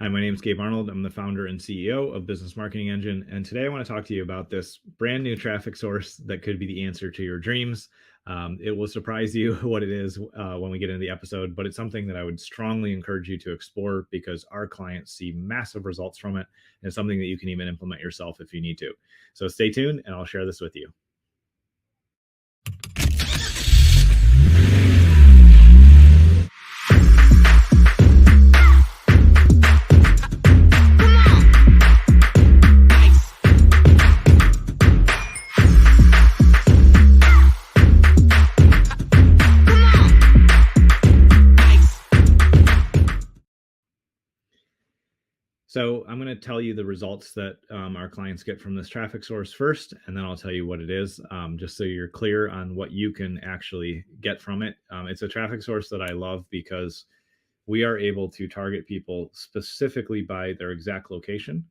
Hi, my name is Gabe Arnold. I'm the founder and CEO of Business Marketing Engine. And today I want to talk to you about this brand new traffic source that could be the answer to your dreams. It will surprise you what it is when we get into the episode, but it's something that I would strongly encourage you to explore because our clients see massive results from it. And it's something that you can even implement yourself if you need to. So stay tuned and I'll share this with you. So I'm going to tell you the results that our clients get from this traffic source first, and then I'll tell you what it is, just so you're clear on what you can actually get from it. It's a traffic source that I love because we are able to target people specifically by their exact location.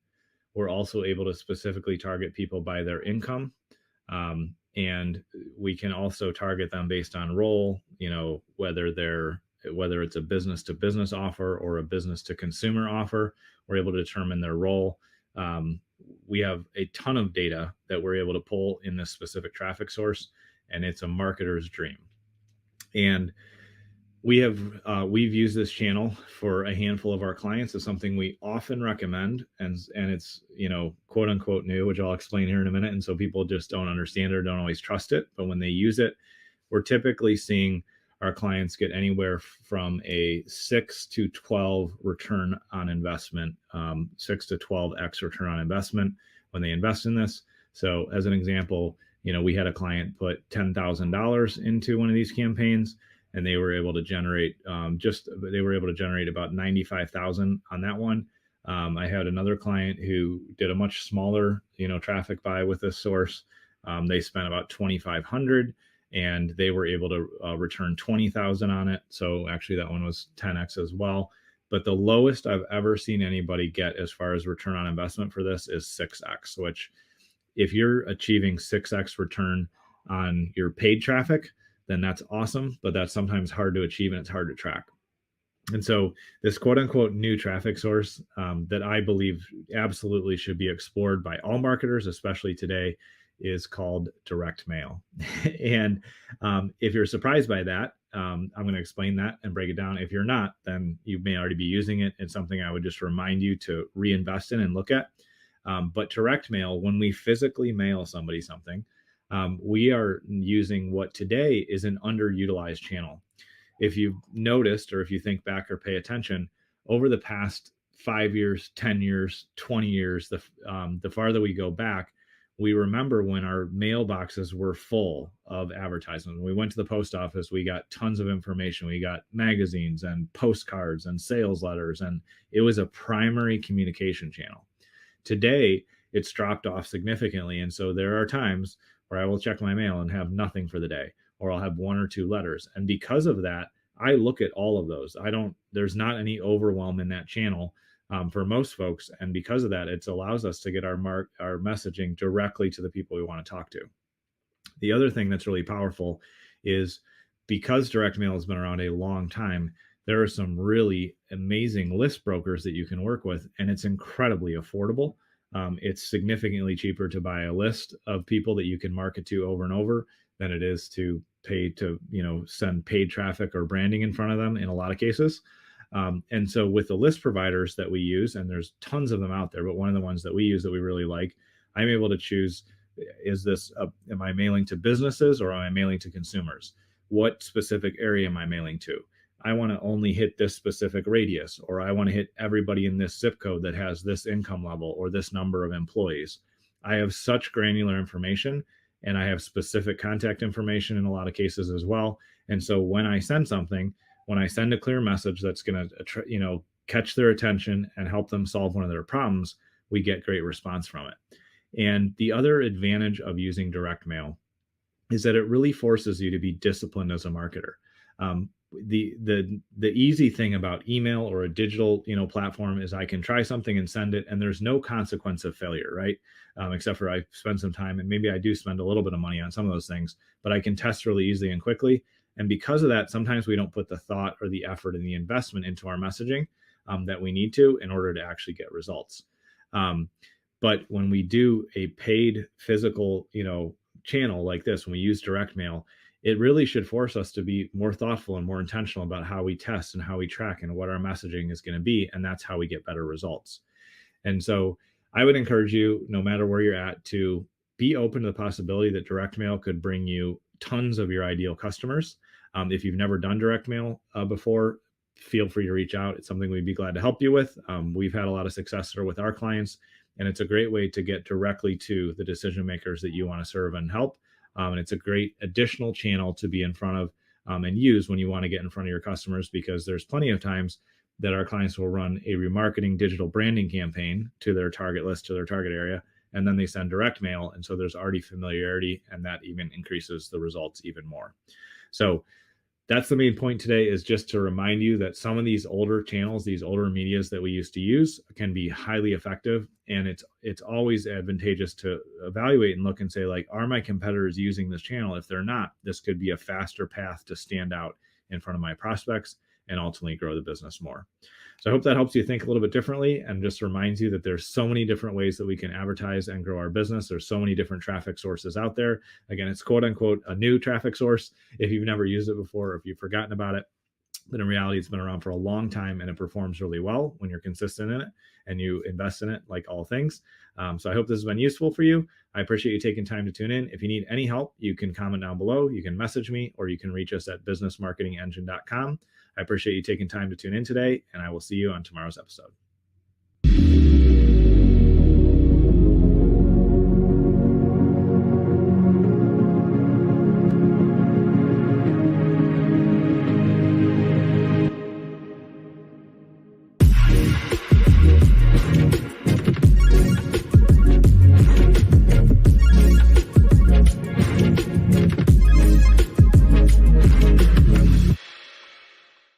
We're also able to specifically target people by their income. And we can also target them based on role, whether it's a business to business offer or a business to consumer offer. We're able to determine their role. We have a ton of data that we're able to pull in this specific traffic source, and it's a marketer's dream. And we've used this channel for a handful of our clients. It's something we often recommend, and it's quote unquote new, which I'll explain here in a minute. And so people just don't understand it or don't always trust it. But when they use it, we're typically seeing our clients get anywhere from a 6 to 12 return on investment, 6 to 12x return on investment when they invest in this. So as an example, we had a client put $10,000 into one of these campaigns, and they were able to generate about 95,000 on that one. I had another client who did a much smaller, traffic buy with this source. They spent about 2,500 and they were able to return 20,000 on it. So actually that one was 10x as well. But the lowest I've ever seen anybody get as far as return on investment for this is 6x, which if you're achieving 6x return on your paid traffic, then that's awesome, but that's sometimes hard to achieve and it's hard to track. And so this quote unquote new traffic source that I believe absolutely should be explored by all marketers, especially today, is called direct mail. And if you're surprised by that, I'm going to explain that and break it down. If you're not, then you may already be using it. It's something I would just remind you to reinvest in and look at. But direct mail, when we physically mail somebody something, we are using what today is an underutilized channel. If you've noticed, or if you think back or pay attention, over the past 5 years, 10 years, 20 years, the farther we go back, we remember when our mailboxes were full of advertisements. When we went to the post office, we got tons of information. We got magazines and postcards and sales letters, and it was a primary communication channel. Today, it's dropped off significantly. And so there are times where I will check my mail and have nothing for the day, or I'll have 1 or 2 letters. And because of that, I look at all of those. There's not any overwhelm in that channel for most folks. And because of that, it allows us to get our messaging directly to the people we want to talk to. The other thing that's really powerful is because direct mail has been around a long time, there are some really amazing list brokers that you can work with, and it's incredibly affordable. It's significantly cheaper to buy a list of people that you can market to over and over than it is to pay to, send paid traffic or branding in front of them in a lot of cases. And so with the list providers that we use, and there's tons of them out there, but one of the ones that we use that we really like, I'm able to choose, am I mailing to businesses or am I mailing to consumers? What specific area am I mailing to? I want to only hit this specific radius, or I want to hit everybody in this zip code that has this income level or this number of employees. I have such granular information, and I have specific contact information in a lot of cases as well. And so when I send a clear message that's going to, catch their attention and help them solve one of their problems, we get great response from it. And the other advantage of using direct mail is that it really forces you to be disciplined as a marketer. The easy thing about email or a digital platform is I can try something and send it, and there's no consequence of failure, right? Except for I spend some time, and maybe I do spend a little bit of money on some of those things, but I can test really easily and quickly. And because of that, sometimes we don't put the thought or the effort and the investment into our messaging. that we need to in order to actually get results. Um, but when we do a paid physical, channel like this, when we use direct mail, it really should force us to be more thoughtful and more intentional about how we test and how we track and what our messaging is going to be. And that's how we get better results. And so I would encourage you, no matter where you're at, to be open to the possibility that direct mail could bring you tons of your ideal customers. If you've never done direct mail before, feel free to reach out. It's something we'd be glad to help you with. We've had a lot of success there with our clients, and it's a great way to get directly to the decision makers that you want to serve and help. And it's a great additional channel to be in front of and use when you want to get in front of your customers, because there's plenty of times that our clients will run a remarketing digital branding campaign to their target list, to their target area, and then they send direct mail. And so there's already familiarity, and that even increases the results even more. So that's the main point today, is just to remind you that some of these older channels, these older medias that we used to use, can be highly effective. And it's always advantageous to evaluate and look and say, like, are my competitors using this channel? If they're not, this could be a faster path to stand out in front of my prospects and ultimately grow the business more. So I hope that helps you think a little bit differently, and just reminds you that there's so many different ways that we can advertise and grow our business. There's so many different traffic sources out there. Again, it's quote unquote a new traffic source if you've never used it before, or if you've forgotten about it. But in reality, it's been around for a long time, and it performs really well when you're consistent in it and you invest in it, like all things. So I hope this has been useful for you. I appreciate you taking time to tune in. If you need any help, you can comment down below. You can message me, or you can reach us at businessmarketingengine.com. I appreciate you taking time to tune in today, and I will see you on tomorrow's episode.